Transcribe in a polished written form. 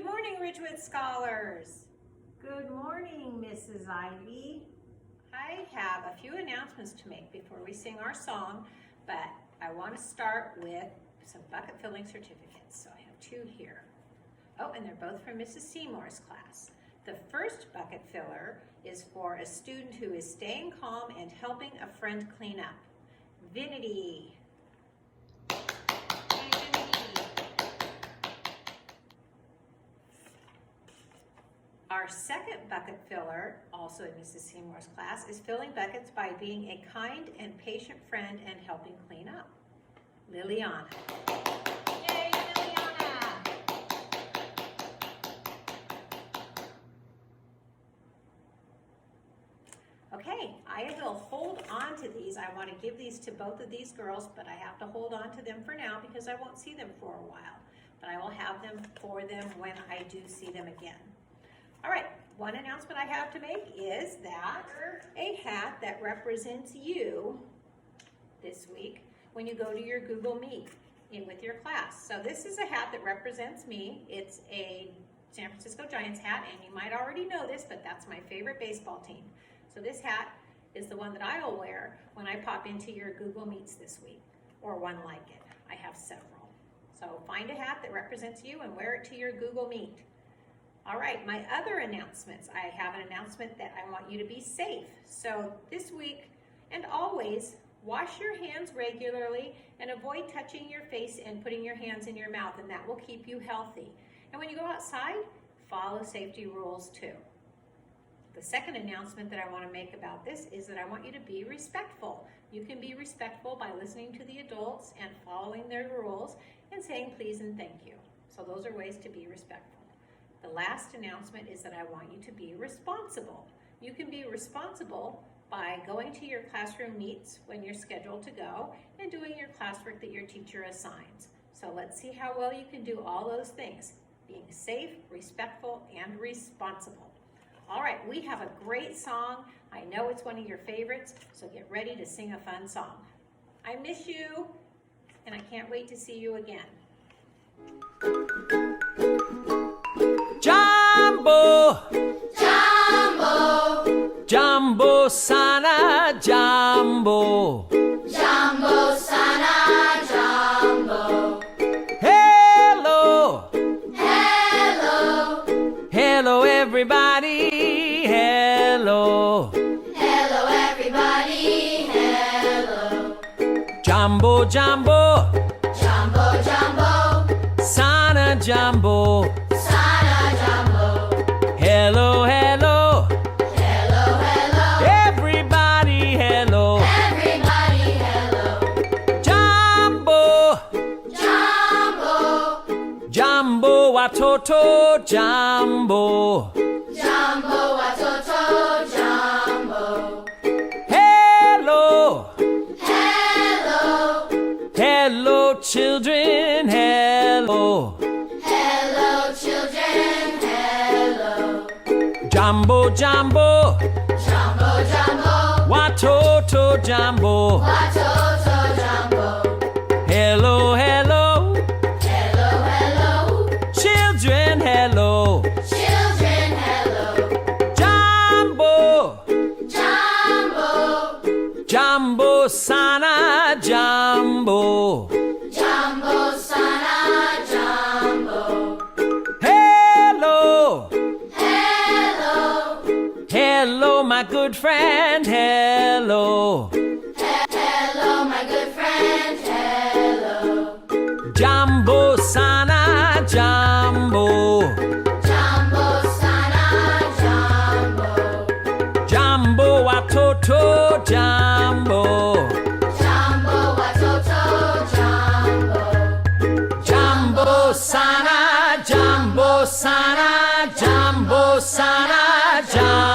morning, Ridgewood Scholars. Good morning, Mrs. Ivy. I have a few announcements to make before we sing our song, but I want to start with some bucket filling certificates. So I have two here. Oh, and they're both from Mrs. Seymour's class. The first bucket filler is for a student who is staying calm and helping a friend clean up. Vinity. Hey, Vinity. Our second bucket filler, also in Mrs. Seymour's class, is filling buckets by being a kind and patient friend and helping clean up. Liliana. Yay, Liliana! Okay, I will hold on to these. I want to give these to both of these girls, but I have to hold on to them for now because I won't see them for a while. But I will have them for them when I do see them again. All right, one announcement I have to make is that a hat that represents you this week when you go to your Google Meet with your class. So this is a hat that represents me. It's a San Francisco Giants hat, and you might already know this, but that's my favorite baseball team. So this hat is the one that I will wear when I pop into your Google Meets this week, or one like it. I have several. So find a hat that represents you and wear it to your Google Meet. All right, my other announcements. I have an announcement that I want you to be safe. So this week and always, wash your hands regularly and avoid touching your face and putting your hands in your mouth, and that will keep you healthy. And when you go outside, follow safety rules too. The second announcement that I want to make about this is that I want you to be respectful. You can be respectful by listening to the adults and following their rules and saying please and thank you. So those are ways to be respectful. The last announcement is that I want you to be responsible. You can be responsible by going to your classroom meets when you're scheduled to go and doing your classwork that your teacher assigns. So let's see how well you can do all those things, being safe, respectful, and responsible. All right, we have a great song. I know it's one of your favorites, so get ready to sing a fun song. I miss you, and I can't wait to see you again. Jambo, Jambo, Jambo sana Jambo, Jambo sana Jambo. Hello, Hello, hello everybody, hello, hello everybody, hello. Jambo, Jambo, Jambo, Jambo, sana Jambo, sana Jambo. hello, hello, Hello, hello, everybody, hello, everybody, hello. Jambo, Jambo, Jambo watoto, Jambo, Jambo watoto, Jambo. hello, Hello, hello children, hello, hello children, hello. Jambo, Jambo, Jambo, Jambo, watoto, Jambo, watoto, Jambo. hello, hello, Hello, hello, children, hello, children, hello. Jambo, Jambo, Jambo sana Jambo, Jambo sana Jambo. hello, Hello, hello my good friend, hello, hello, my good friend, hello. Jambo sana Jambo, Jambo sana Jambo. Jambo watoto Jambo, Jambo watoto, Jambo. Jambo sana, Jambo sana, Jambo sana, Jambo.